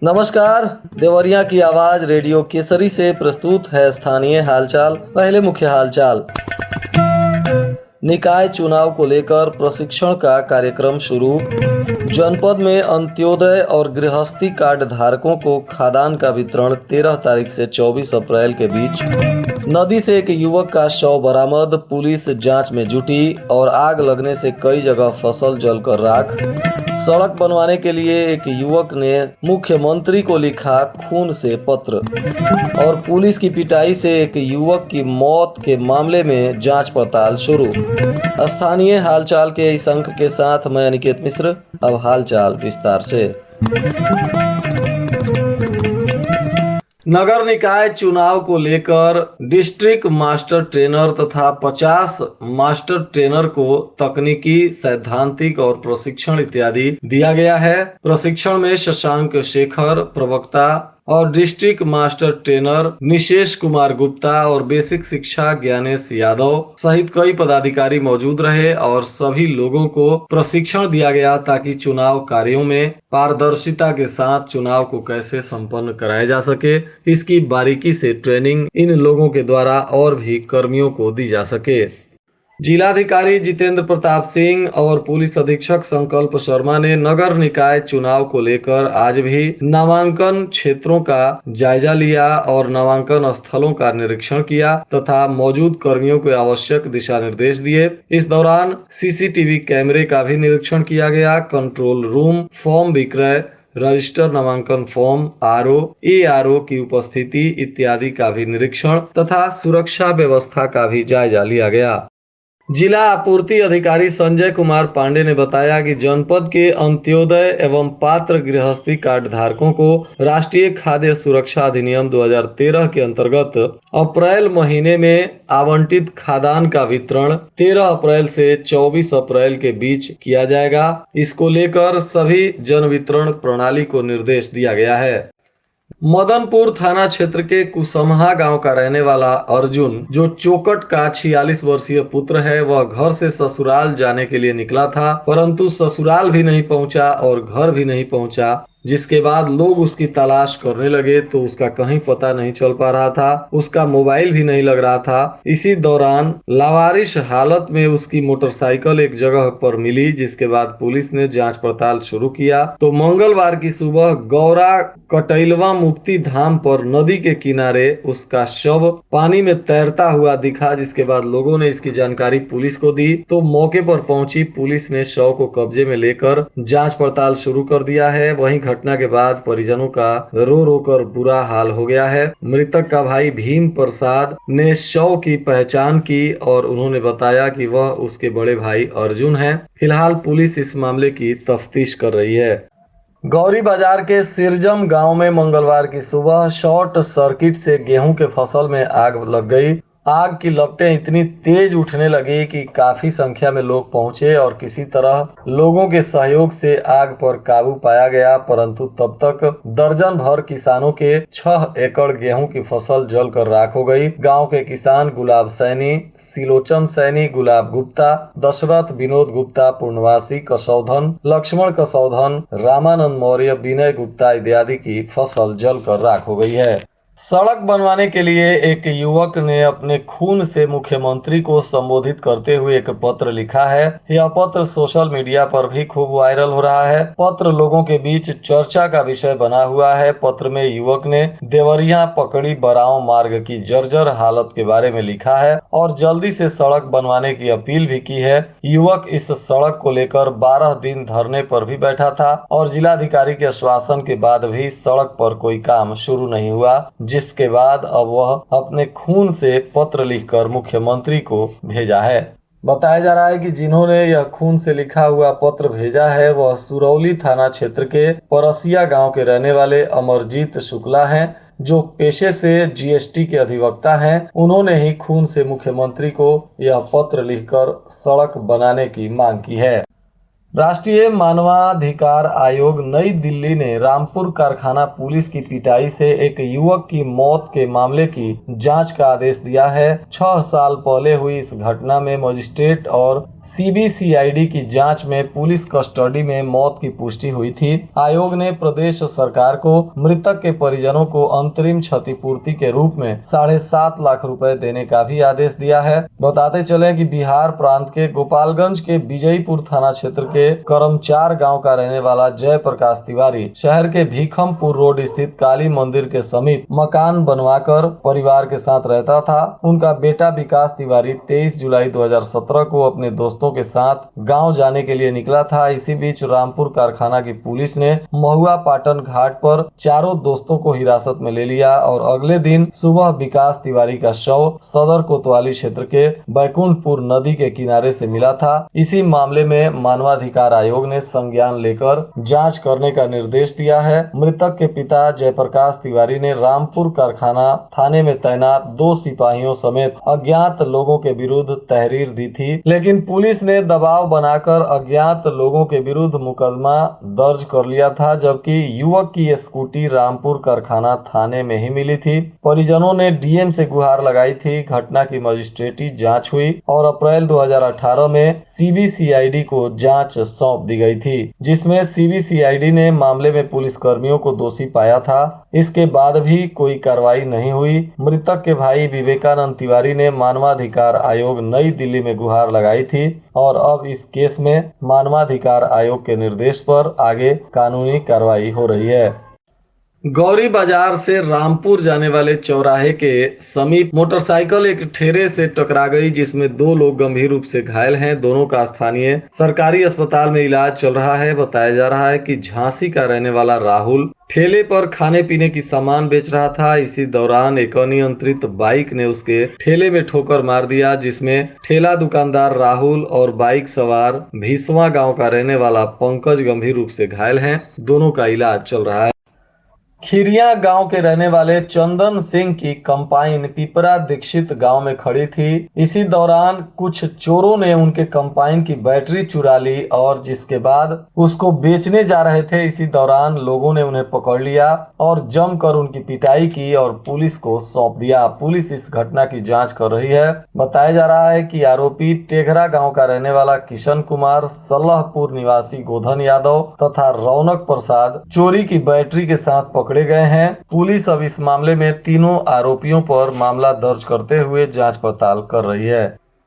नमस्कार। देवरिया की आवाज रेडियो केसरी से प्रस्तुत है स्थानीय हालचाल। पहले मुख्य हालचाल। निकाय चुनाव को लेकर प्रशिक्षण का कार्यक्रम शुरू। जनपद में अंत्योदय और गृहस्थी कार्ड धारकों को खाद्यान्न का वितरण 13 तारीख से 24 अप्रैल के बीच। नदी से एक युवक का शव बरामद, पुलिस जांच में जुटी और आग लगने से कई जगह फसल जलकर राख। सड़क बनवाने के लिए एक युवक ने मुख्यमंत्री को लिखा खून से पत्र। और पुलिस की पिटाई से एक युवक की मौत के मामले में जांच पड़ताल शुरू। स्थानीय हालचाल के इस अंक के साथ मैं अनिकेत मिश्र। अब हालचाल विस्तार से। नगर निकाय चुनाव को लेकर डिस्ट्रिक्ट मास्टर ट्रेनर तथा 50 मास्टर ट्रेनर को तकनीकी, सैद्धांतिक और प्रशिक्षण इत्यादि दिया गया है। प्रशिक्षण में शशांक शेखर प्रवक्ता और district master trainer Nishesh Kumar Gupta और बेसिक शिक्षा ज्ञानेश यादव सहित कई पदाधिकारी मौजूद रहे और सभी लोगों को प्रशिक्षण दिया गया ताकि चुनाव कार्यों में पारदर्शिता के साथ चुनाव को कैसे संपन्न कराया जा सके, इसकी बारीकी से ट्रेनिंग इन लोगों के द्वारा और भी कर्मियों को दी जा सके। जिलाधिकारी जितेंद्र प्रताप सिंह और पुलिस अधीक्षक संकल्प शर्मा ने नगर निकाय चुनाव को लेकर आज भी नामांकन क्षेत्रों का जायजा लिया और नामांकन स्थलों का निरीक्षण किया तथा मौजूद कर्मियों को आवश्यक दिशा निर्देश दिए। इस दौरान सीसीटीवी कैमरे का भी निरीक्षण किया गया। कंट्रोल रूम, फॉर्म विक्रय, रजिस्टर नामांकन फॉर्म, ARO की उपस्थिति इत्यादि का भी निरीक्षण तथा सुरक्षा व्यवस्था का भी जायजा लिया गया। जिला आपूर्ति अधिकारी संजय कुमार पांडे ने बताया कि जनपद के अंत्योदय एवं पात्र गृहस्थी कार्ड धारकों को राष्ट्रीय खाद्य सुरक्षा अधिनियम 2013 के अंतर्गत अप्रैल महीने में आवंटित खाद्यान्न का वितरण 13 अप्रैल से 24 अप्रैल के बीच किया जाएगा। इसको लेकर सभी जन वितरण प्रणाली को निर्देश दिया गया है। मदनपुर थाना क्षेत्र के कुसमहा गांव का रहने वाला अर्जुन, जो चोकट का 46 वर्षीय पुत्र है, वह घर से ससुराल जाने के लिए निकला था, परंतु ससुराल भी नहीं पहुंचा और घर भी नहीं पहुंचा। जिसके बाद लोग उसकी तलाश करने लगे तो उसका कहीं पता नहीं चल पा रहा था, उसका मोबाइल भी नहीं लग रहा था। इसी दौरान लावारिश हालत में उसकी मोटरसाइकिल एक जगह पर मिली, जिसके बाद पुलिस ने जांच पड़ताल शुरू किया तो मंगलवार की सुबह गौरा कटैलवा मुक्ति धाम पर नदी के किनारे उसका शव पानी में तैरता हुआ दिखा। जिसके बाद लोगों ने इसकी जानकारी पुलिस को दी तो मौके पर पहुंची पुलिस ने शव को कब्जे में लेकर जांच पड़ताल शुरू कर दिया है। वहीं घटना के बाद परिजनों का रो रो कर बुरा हाल हो गया है। मृतक का भाई भीम प्रसाद ने शव की पहचान की और उन्होंने बताया कि वह उसके बड़े भाई अर्जुन हैं। फिलहाल पुलिस इस मामले की तफ्तीश कर रही है। गौरी बाजार के सिरजम गांव में मंगलवार की सुबह शॉर्ट सर्किट से गेहूं के फसल में आग लग गई। आग की लपटें इतनी तेज उठने लगी कि काफी संख्या में लोग पहुंचे और किसी तरह लोगों के सहयोग से आग पर काबू पाया गया, परंतु तब तक दर्जन भर किसानों के 6 एकड़ गेहूं की फसल जलकर राख हो गई। गांव के किसान गुलाब सैनी, सिलोचन सैनी, गुलाब गुप्ता, दशरथ विनोद गुप्ता, पूर्णवासी कसौधन, लक्ष्मण कसौधन, रामानंद मौर्य, विनय गुप्ता इत्यादि की फसल जलकर राख हो गई है। सड़क बनवाने के लिए एक युवक ने अपने खून से मुख्यमंत्री को संबोधित करते हुए एक पत्र लिखा है। यह पत्र सोशल मीडिया पर भी खूब वायरल हो रहा है। पत्र लोगों के बीच चर्चा का विषय बना हुआ है। पत्र में युवक ने देवरिया पकड़ी बराव मार्ग की जर्जर हालत के बारे में लिखा है और जल्दी से सड़क बनवाने की अपील भी की है। युवक इस सड़क को लेकर 12 दिन धरने पर भी बैठा था और जिलाधिकारी के आश्वासन के बाद भी सड़क पर कोई काम शुरू नहीं हुआ, जिसके बाद अब वह अपने खून से पत्र लिखकर मुख्यमंत्री को भेजा है। बताया जा रहा है कि जिन्होंने यह खून से लिखा हुआ पत्र भेजा है वह सुरौली थाना क्षेत्र के परसिया गांव के रहने वाले अमरजीत शुक्ला हैं, जो पेशे से GST के अधिवक्ता हैं। उन्होंने ही खून से मुख्यमंत्री को यह पत्र लिखकर सड़क बनाने की मांग की है। राष्ट्रीय मानवाधिकार आयोग नई दिल्ली ने रामपुर कारखाना पुलिस की पिटाई से एक युवक की मौत के मामले की जांच का आदेश दिया है। 6 साल पहले हुई इस घटना में मजिस्ट्रेट और सीबीसीआईडी की जांच में पुलिस कस्टडी में मौत की पुष्टि हुई थी। आयोग ने प्रदेश सरकार को मृतक के परिजनों को अंतरिम क्षतिपूर्ति के रूप में 7.5 लाख रुपए देने का भी आदेश दिया है। बताते चले कि बिहार प्रांत के गोपालगंज के विजयपुर थाना क्षेत्र के करमचार गांव का रहने वाला जय प्रकाश तिवारी शहर के भीखमपुर रोड स्थित काली मंदिर के समीप मकान बनवाकर परिवार के साथ रहता था। उनका बेटा विकास तिवारी 23 जुलाई 2017 को अपने दोस्तों के साथ गांव जाने के लिए निकला था। इसी बीच रामपुर कारखाना की पुलिस ने महुआ पाटन घाट पर चारों दोस्तों को हिरासत में ले लिया और अगले दिन सुबह विकास तिवारी का शव सदर कोतवाली क्षेत्र के बैकुंठपुर नदी के किनारे से मिला था। इसी मामले में मानवाधिकार आयोग ने संज्ञान लेकर जांच करने का निर्देश दिया है। मृतक के पिता जयप्रकाश तिवारी ने रामपुर कारखाना थाने में तैनात 2 सिपाहियों समेत अज्ञात लोगों के विरुद्ध तहरीर दी थी, लेकिन पुलिस ने दबाव बनाकर अज्ञात लोगों के विरुद्ध मुकदमा दर्ज कर लिया था, जबकि युवक की स्कूटी रामपुर कारखाना थाने में ही मिली थी। परिजनों ने डीएम से गुहार लगाई थी। घटना की मजिस्ट्रेटी जांच हुई और अप्रैल 2018 में सीबीसीआईडी को जांच सौंप दी गई थी, जिसमें सीबीसीआईडी ने मामले में पुलिस कर्मियों को दोषी पाया था। इसके बाद भी कोई कार्रवाई नहीं हुई। मृतक के भाई विवेकानंद तिवारी ने मानवाधिकार आयोग नई दिल्ली में गुहार लगाई थी और अब इस केस में मानवाधिकार आयोग के निर्देश पर आगे कानूनी कार्रवाई हो रही है। गौरी बाजार से रामपुर जाने वाले चौराहे के समीप मोटरसाइकिल एक ठेले से टकरा गई, जिसमें 2 लोग गंभीर रूप से घायल हैं। दोनों का स्थानीय सरकारी अस्पताल में इलाज चल रहा है। बताया जा रहा है कि झांसी का रहने वाला राहुल ठेले पर खाने पीने की सामान बेच रहा था। इसी दौरान एक अनियंत्रित बाइक ने उसके ठेले में ठोकर मार दिया, जिसमें ठेला दुकानदार राहुल और बाइक सवार भीसवा गांव का रहने वाला पंकज गंभीर रूप से घायल हैं। दोनों का इलाज चल रहा है। खिरिया गांव के रहने वाले चंदन सिंह की कंपाइन पिपरा दीक्षित गांव में खड़ी थी। इसी दौरान कुछ चोरों ने उनके कंपाइन की बैटरी चुरा ली और जिसके बाद उसको बेचने जा रहे थे। इसी दौरान लोगों ने उन्हें पकड़ लिया और जमकर उनकी पिटाई की और पुलिस को सौंप दिया। पुलिस इस घटना की जांच कर रही है। बताया जा रहा है कि आरोपी टेघरा गाँव का रहने वाला किशन कुमार, सल्लहपुर निवासी गोधन यादव तथा रौनक प्रसाद चोरी की बैटरी के साथ पकड़े गए हैं। पुलिस अब इस मामले में तीनों आरोपियों पर मामला दर्ज करते हुए जांच पड़ताल कर रही है।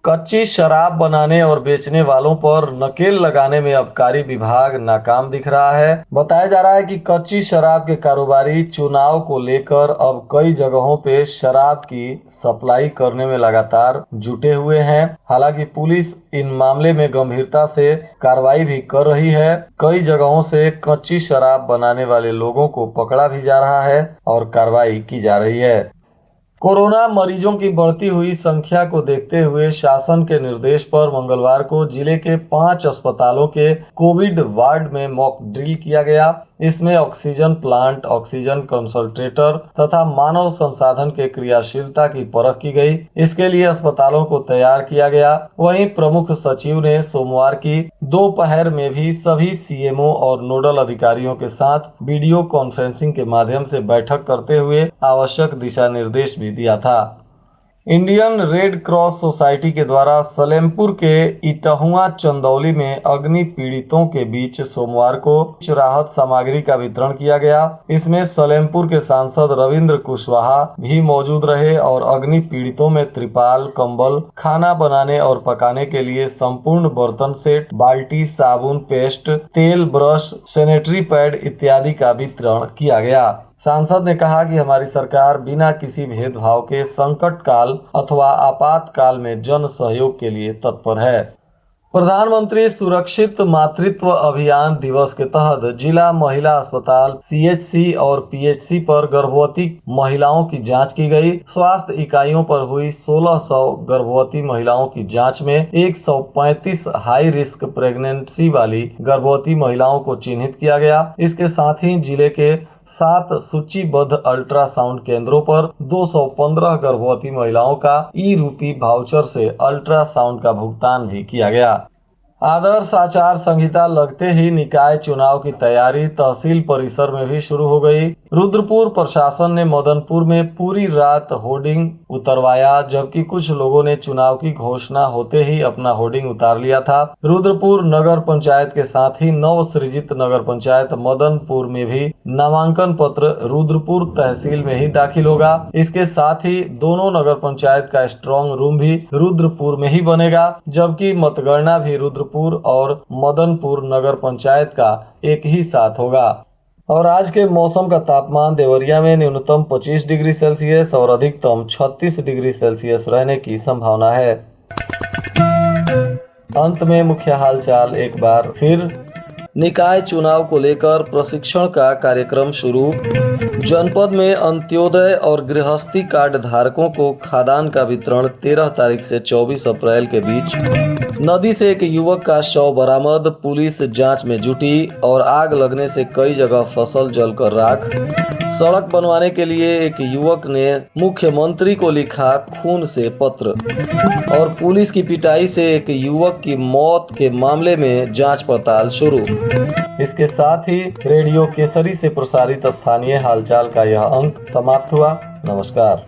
कच्ची शराब बनाने और बेचने वालों पर नकेल लगाने में आबकारी विभाग नाकाम दिख रहा है। बताया जा रहा है कि कच्ची शराब के कारोबारी चुनाव को लेकर अब कई जगहों पे शराब की सप्लाई करने में लगातार जुटे हुए हैं। हालांकि पुलिस इन मामले में गंभीरता से कार्रवाई भी कर रही है। कई जगहों से कच्ची शराब बनाने वाले लोगों को पकड़ा भी जा रहा है और कार्रवाई की जा रही है। कोरोना मरीजों की बढ़ती हुई संख्या को देखते हुए शासन के निर्देश पर मंगलवार को जिले के 5 अस्पतालों के कोविड वार्ड में मॉक ड्रिल किया गया। इसमें ऑक्सीजन प्लांट, ऑक्सीजन कंसंट्रेटर तथा मानव संसाधन के क्रियाशीलता की परख की गई। इसके लिए अस्पतालों को तैयार किया गया। वहीं प्रमुख सचिव ने सोमवार की दोपहर में भी सभी सीएमओ और नोडल अधिकारियों के साथ वीडियो कॉन्फ्रेंसिंग के माध्यम से बैठक करते हुए आवश्यक दिशा निर्देश भी दिया था। इंडियन रेड क्रॉस सोसाइटी के द्वारा सलेमपुर के इटहुआ चंदौली में अग्नि पीड़ितों के बीच सोमवार को राहत सामग्री का वितरण किया गया। इसमें सलेमपुर के सांसद रविंद्र कुशवाहा भी मौजूद रहे और अग्नि पीड़ितों में त्रिपाल, कंबल, खाना बनाने और पकाने के लिए संपूर्ण बर्तन सेट, बाल्टी, साबुन, पेस्ट, तेल, ब्रश, सैनिटरी पैड इत्यादि का वितरण किया गया। सांसद ने कहा कि हमारी सरकार बिना किसी भेदभाव के संकट काल अथवा आपातकाल में जन सहयोग के लिए तत्पर है। प्रधानमंत्री सुरक्षित मातृत्व अभियान दिवस के तहत जिला महिला अस्पताल सीएचसी और पीएचसी पर गर्भवती महिलाओं की जांच की गई। स्वास्थ्य इकाइयों पर हुई 1600 गर्भवती महिलाओं की जांच में 135 हाई रिस्क प्रेगनेंसी वाली गर्भवती महिलाओं को चिन्हित किया गया। इसके साथ ही जिले के 7 सूचीबद्ध अल्ट्रासाउंड केंद्रों पर 215 गर्भवती महिलाओं का ई रूपी वाउचर से अल्ट्रासाउंड का भुगतान भी किया गया। आदर्श आचार संहिता लगते ही निकाय चुनाव की तैयारी तहसील परिसर में भी शुरू हो गई। रुद्रपुर प्रशासन ने मदनपुर में पूरी रात होर्डिंग उतरवाया, जबकि कुछ लोगों ने चुनाव की घोषणा होते ही अपना होर्डिंग उतार लिया था। रुद्रपुर नगर पंचायत के साथ ही नव सृजित नगर पंचायत मदनपुर में भी नामांकन पत्र रुद्रपुर तहसील में ही दाखिल होगा। इसके साथ ही दोनों नगर पंचायत का स्ट्रांग रूम भी रुद्रपुर में ही बनेगा, जबकि मतगणना भी रुद्रपुर और मदनपुर नगर पंचायत का एक ही साथ होगा। और आज के मौसम का तापमान देवरिया में न्यूनतम 25 डिग्री सेल्सियस और अधिकतम 36 डिग्री सेल्सियस रहने की संभावना है। अंत में मुख्य हालचाल एक बार फिर। निकाय चुनाव को लेकर प्रशिक्षण का कार्यक्रम शुरू। जनपद में अंत्योदय और गृहस्थी कार्ड धारकों को खाद्यान्न का वितरण 13 तारीख से 24 अप्रैल के बीच। नदी से एक युवक का शव बरामद, पुलिस जांच में जुटी और आग लगने से कई जगह फसल जलकर राख। सड़क बनवाने के लिए एक युवक ने मुख्यमंत्री को लिखा खून से पत्र। और पुलिस की पिटाई से एक युवक की मौत के मामले में जांच पड़ताल शुरू। इसके साथ ही रेडियो केसरी से प्रसारित स्थानीय हालचाल का यह अंक समाप्त हुआ। नमस्कार।